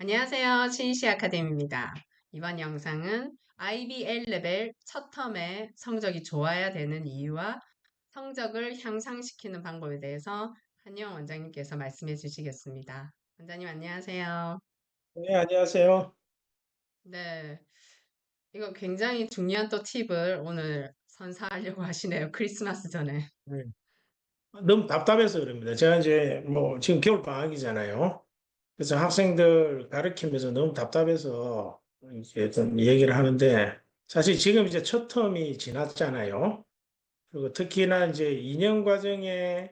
안녕하세요. 치이시 아카데미입니다. 이번 영상은 IB1 레벨 첫 텀에 성적이 좋아야 되는 이유와 성적을 향상시키는 방법에 대해서 한영 원장님께서 말씀해 주시겠습니다. 원장님 안녕하세요. 네, 안녕하세요. 네, 이거 굉장히 중요한 또 팁을 오늘 선사하려고 하시네요. 크리스마스 전에. 네. 너무 답답해서 그럽니다. 제가 이제 뭐 지금 겨울 방학이잖아요. 그래서 학생들 가르치면서 너무 답답해서 이제 좀 얘기를 하는데 사실 지금 이제 첫 텀이 지났잖아요. 그리고 특히나 이제 2년 과정에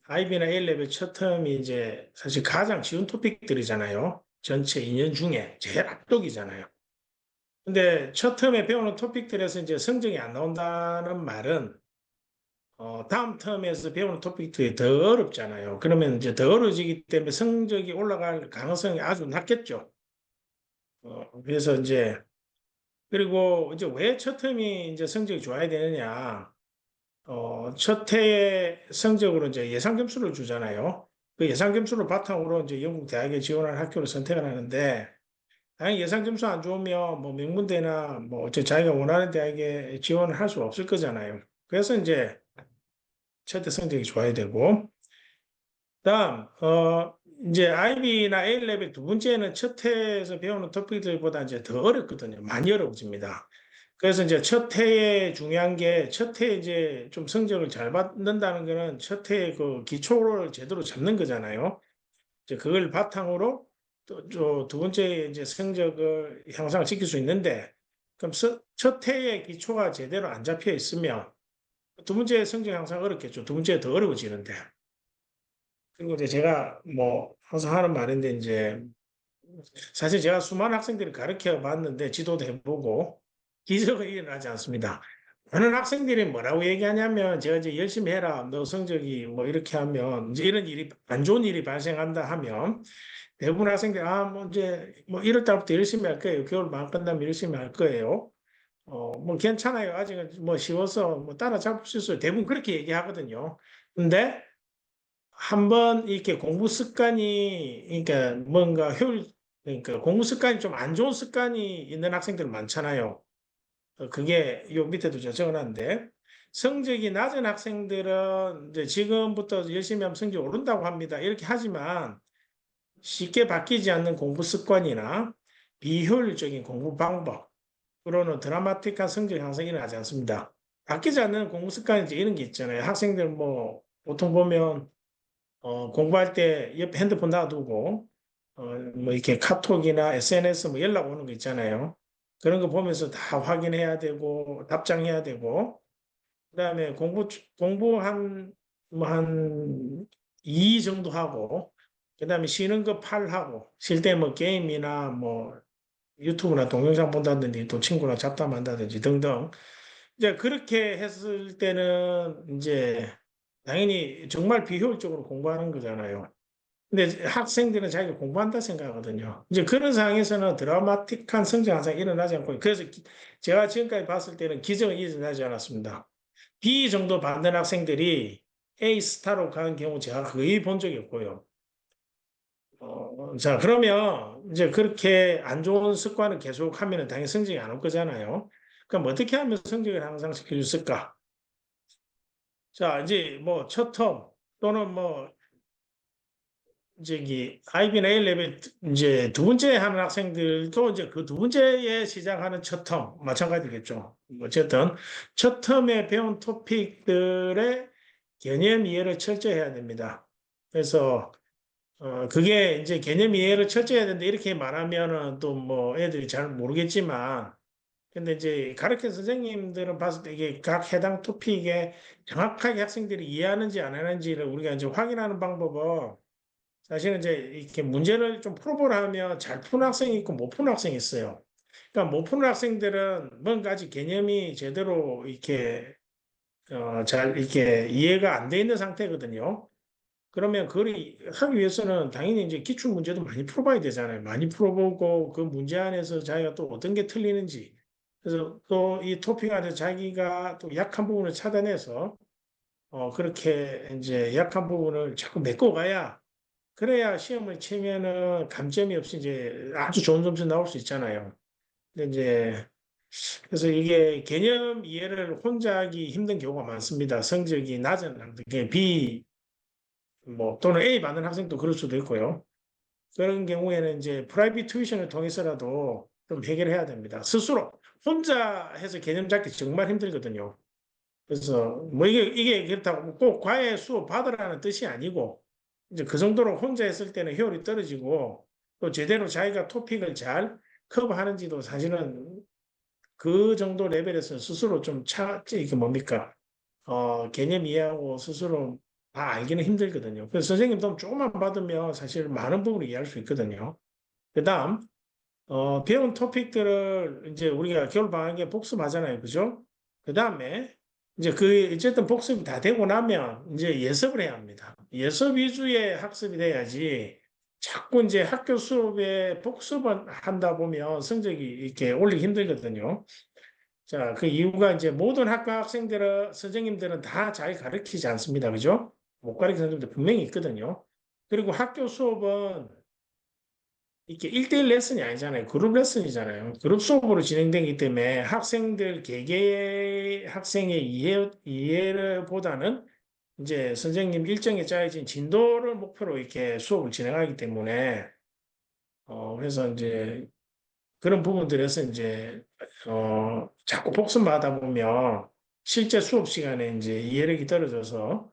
IB나 A레벨 첫 텀이 이제 사실 가장 쉬운 토픽들이잖아요. 전체 2년 중에 제일 압도기잖아요. 근데 첫 텀에 배우는 토픽들에서 이제 성적이 안 나온다는 말은 다음 텀에서 배우는 토픽들이 더 어렵잖아요. 그러면 이제 더 어려워지기 때문에 성적이 올라갈 가능성이 아주 낮겠죠. 그래서 이제, 그리고 이제 왜 첫 텀이 이제 성적이 좋아야 되느냐. 첫 해의 성적으로 이제 예상 점수를 주잖아요. 그 예상 점수를 바탕으로 이제 영국 대학에 지원하는 학교를 선택을 하는데, 당연히 예상 점수 안 좋으면 뭐 명문대나 뭐 어째 자기가 원하는 대학에 지원을 할 수 없을 거잖아요. 그래서 이제 첫 해 성적이 좋아야 되고, 다음, 이제 IB나 A레벨 두 번째는 첫 해에서 배우는 토픽들보다 이제 더 어렵거든요. 많이 어려워집니다. 그래서 이제 첫 해에 중요한 게 첫 해에 이제 좀 성적을 잘 받는다는 거는 첫 해에 그 기초를 제대로 잡는 거잖아요. 이제 그걸 바탕으로 또 두 번째 이제 성적을 향상을 시킬 수 있는데 그럼 첫 해에 기초가 제대로 안 잡혀 있으면 두 번째 성적 향상 어렵겠죠. 두 번째 더 어려워지는데. 그리고 이제 제가 뭐 항상 하는 말인데 이제 사실 제가 수많은 학생들을 가르쳐 봤는데 지도도 해보고 기적은 일어나지 않습니다. 많은 학생들이 뭐라고 얘기하냐면 제가 이제 열심히 해라. 너 성적이 뭐 이렇게 하면 이제 이런 일이 안 좋은 일이 발생한다 하면 대부분 학생들이 뭐 이제 뭐 1월 달부터 열심히 할 거예요. 겨울 방학 끝나면 열심히 할 거예요. 뭐 괜찮아요. 아직은 뭐 쉬워서 뭐 따라잡을 수 있어요. 대부분 그렇게 얘기하거든요. 근데 한번 이렇게 공부 습관이 그러니까 뭔가 그러니까 공부 습관이 좀 안 좋은 습관이 있는 학생들 많잖아요. 그게 요 밑에도 저 적어놨는데 성적이 낮은 학생들은 이제 지금부터 열심히 하면 성적이 오른다고 합니다. 이렇게 하지만 쉽게 바뀌지 않는 공부 습관이나 비효율적인 공부 방법으로는 드라마틱한 성적 향상이 일어나지 않습니다. 바뀌지 않는 공부 습관이 이제 이런 게 있잖아요. 학생들 뭐 보통 보면 공부할 때 옆에 핸드폰 놔두고, 뭐 이렇게 카톡이나 SNS 뭐 연락 오는 거 있잖아요. 그런 거 보면서 다 확인해야 되고, 답장해야 되고, 그다음에 공부 뭐 한 2 정도 하고, 그다음에 쉬는 거 8 하고, 쉴 때 뭐 게임이나 뭐 유튜브나 동영상 본다든지 또 친구랑 잡담한다든지 등등. 이제 그렇게 했을 때는 이제 당연히 정말 비효율적으로 공부하는 거잖아요. 근데 학생들은 자기가 공부한다 생각하거든요. 이제 그런 상황에서는 드라마틱한 성장 현상이 일어나지 않고, 그래서 제가 지금까지 봤을 때는 기적은 일어나지 않았습니다. B 정도 받는 학생들이 A 스타로 가는 경우 제가 거의 본 적이 없고요. 자, 그러면 이제 그렇게 안 좋은 습관을 계속 하면 당연히 성적이 안 올 거잖아요. 그럼 어떻게 하면 성적을 향상시킬 수 있을까? 자, 이제 뭐 첫 텀 또는 뭐 저기 IB나 A 레벨 이제 두 번째 하는 학생들도 이제 그 두 번째에 시작하는 첫 텀 마찬가지겠죠. 어쨌든 첫 텀에 배운 토픽들의 개념 이해를 철저히 해야 됩니다. 그래서 그게 이제 개념 이해를 철저히 해야 되는데 이렇게 말하면은 또 뭐 애들이 잘 모르겠지만 근데 이제 가르쳐 선생님들은 봤을 때 이게 각 해당 토픽에 정확하게 학생들이 이해하는지 안 하는지를 우리가 이제 확인하는 방법은 사실은 이제 이렇게 문제를 좀 풀어보라 하면 잘 푸는 학생이 있고 못 푸는 학생이 있어요. 그러니까 못 푸는 학생들은 뭔가 아직 개념이 제대로 이렇게 잘 이렇게 이해가 안 돼 있는 상태거든요. 그러면 그걸 하기 위해서는 당연히 이제 기출 문제도 많이 풀어봐야 되잖아요. 많이 풀어보고 그 문제 안에서 자기가 또 어떤 게 틀리는지. 그래서 또 이 토픽 안에서 자기가 또 약한 부분을 찾아내서 그렇게 이제 약한 부분을 자꾸 메꿔가야 그래야 시험을 치면은 감점이 없이 이제 아주 좋은 점수 나올 수 있잖아요. 근데 이제 그래서 이게 개념 이해를 혼자 하기 힘든 경우가 많습니다. 성적이 낮은 학생, B 뭐 또는 A 받는 학생도 그럴 수도 있고요. 그런 경우에는 이제 프라이빗 튜이션을 통해서라도 좀 해결해야 됩니다. 스스로 혼자 해서 개념 잡기 정말 힘들거든요. 그래서 뭐 이게 그렇다고 꼭 과외 수업 받으라는 뜻이 아니고 이제 그 정도로 혼자 했을 때는 효율이 떨어지고 또 제대로 자기가 토픽을 잘 커버하는지도 사실은 그 정도 레벨에서 스스로 이게 뭡니까? 개념 이해하고 스스로 다 알기는 힘들거든요. 그래서 선생님 도움 조금만 받으면 사실 많은 부분을 이해할 수 있거든요. 그 다음, 배운 토픽들을 이제 우리가 겨울방학에 복습하잖아요. 그죠? 그 다음에 이제 어쨌든 복습이 다 되고 나면 이제 예습을 해야 합니다. 예습 위주의 학습이 돼야지 자꾸 이제 학교 수업에 복습을 한다 보면 성적이 이렇게 올리기 힘들거든요. 자, 그 이유가 이제 모든 학교 학생들은, 선생님들은 다 잘 가르치지 않습니다. 그죠? 못 가르치는 선생님들 분명히 있거든요. 그리고 학교 수업은 이렇게 1대1 레슨이 아니잖아요. 그룹 레슨이잖아요. 그룹 수업으로 진행되기 때문에 학생들 개개의 학생의 이해를 보다는 이제 선생님 일정에 짜여진 진도를 목표로 이렇게 수업을 진행하기 때문에 그래서 이제 그런 부분들에서 이제 자꾸 복습하다 보면 실제 수업 시간에 이제 이해력이 떨어져서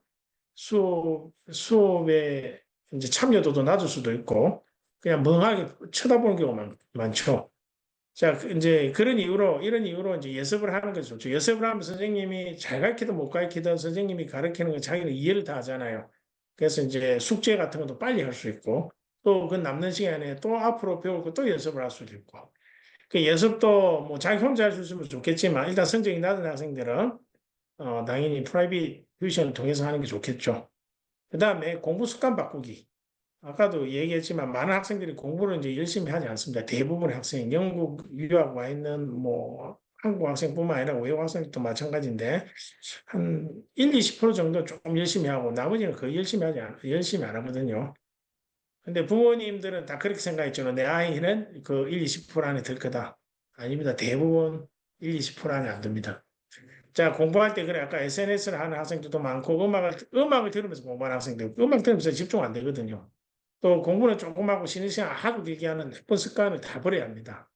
수업에 이제 참여도도 낮을 수도 있고 그냥 멍하게 쳐다보는 경우가 많죠. 자, 이제 이런 이유로 이제 예습을 하는 게 좋죠. 예습을 하면 선생님이 잘 가르치든 못 가르치든 선생님이 가르치는 거 자기는 이해를 다 하잖아요. 그래서 이제 숙제 같은 것도 빨리 할 수 있고 또 그 남는 시간에 또 앞으로 배울 거 또 연습을 할 수도 있고 그 예습도 뭐 자기 혼자 할 수 있으면 좋겠지만 일단 성적이 낮은 학생들은 당연히 프라이빗 튜이션을 통해서 하는 게 좋겠죠. 그 다음에 공부 습관 바꾸기. 아까도 얘기했지만 많은 학생들이 공부를 이제 열심히 하지 않습니다. 대부분의 학생이 영국 유학 와 있는 뭐 한국 학생뿐만 아니라 외국 학생들도 마찬가지인데 한 1, 20% 정도 조금 열심히 하고 나머지는 거의 열심히 안 하거든요. 근데 부모님들은 다 그렇게 생각했죠. 내 아이는 그 1, 20% 안에 들 거다. 아닙니다. 대부분 1, 20% 안에 안 듭니다. 자, 공부할 때 그래. 아까 SNS를 하는 학생들도 많고 음악을 들으면서 공부하는 학생들, 음악 들으면서 집중 안 되거든요. 또 공부는 조금 하고 쉬는 시간 하도 길게 하는 나쁜 습관을 다 버려야 합니다.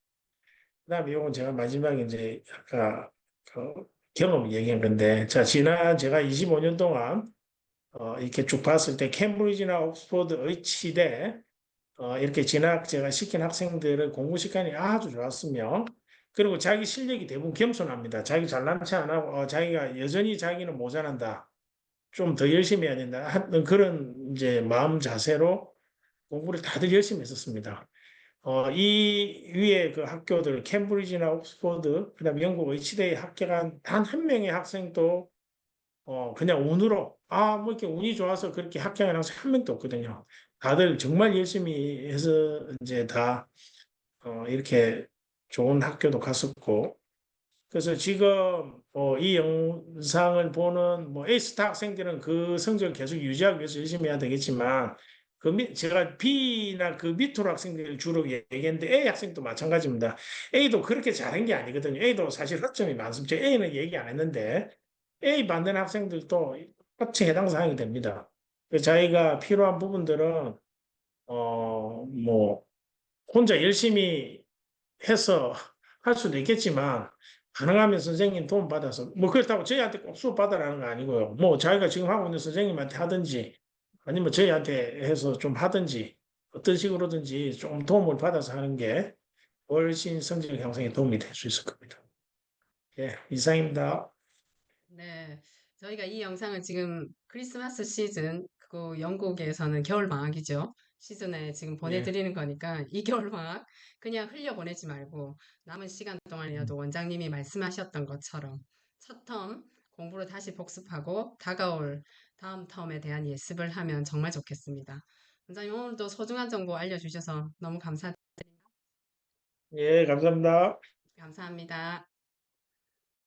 그다음에 이건 제가 마지막에 이제 아까 그 경험 얘기한 건데, 자, 지난 제가 25년 동안 이렇게 쭉 봤을 때 캠브리지나 옥스퍼드 의치대 이렇게 진학 제가 시킨 학생들의 공부 시간이 아주 좋았으며 그리고 자기 실력이 대부분 겸손합니다. 자기 잘난 체 안 하고 자기가 여전히 자기는 모자란다. 좀 더 열심히 해야 된다. 하는 그런 이제 마음 자세로 공부를 다들 열심히 했었습니다. 이 위에 그 학교들 캠브리지나 옥스퍼드 그다음 영국 의치대에 합격한 단 한 명의 학생도 그냥 운으로, 뭐 이렇게 운이 좋아서 그렇게 합격한 학생 한 명도 없거든요. 다들 정말 열심히 해서 이제 다, 이렇게 좋은 학교도 갔었고. 그래서 지금, 이 영상을 보는 뭐 A스타 학생들은 그 성적을 계속 유지하기 위해서 열심히 해야 되겠지만, 제가 B나 그 밑으로 학생들 주로 얘기했는데 A 학생도 마찬가지입니다. A도 그렇게 잘한 게 아니거든요. A도 사실 허점이 많습니다. A는 얘기 안 했는데, A 받는 학생들도 똑같이 해당 사항이 됩니다. 자기가 필요한 부분들은 뭐 혼자 열심히 해서 할 수도 있겠지만 가능하면 선생님 도움 받아서 뭐 그렇다고 저희한테 꼭 수업 받으라는 거 아니고요. 뭐 자기가 지금 하고 있는 선생님한테 하든지 아니면 저희한테 해서 좀 하든지 어떤 식으로든지 좀 도움을 받아서 하는 게 훨씬 성적 향상에 도움이 될 수 있을 겁니다. 예, 이상입니다. 네, 저희가 이 영상을 지금 크리스마스 시즌, 그 영국에서는 겨울 방학이죠. 시즌에 지금 예. 보내드리는 거니까 이 겨울 방학 그냥 흘려보내지 말고 남은 시간 동안이라도 원장님이 말씀하셨던 것처럼 첫 텀 공부를 다시 복습하고 다가올 다음 텀에 대한 예습을 하면 정말 좋겠습니다. 원장님 오늘도 소중한 정보 알려주셔서 너무 예, 감사합니다. 감사합니다.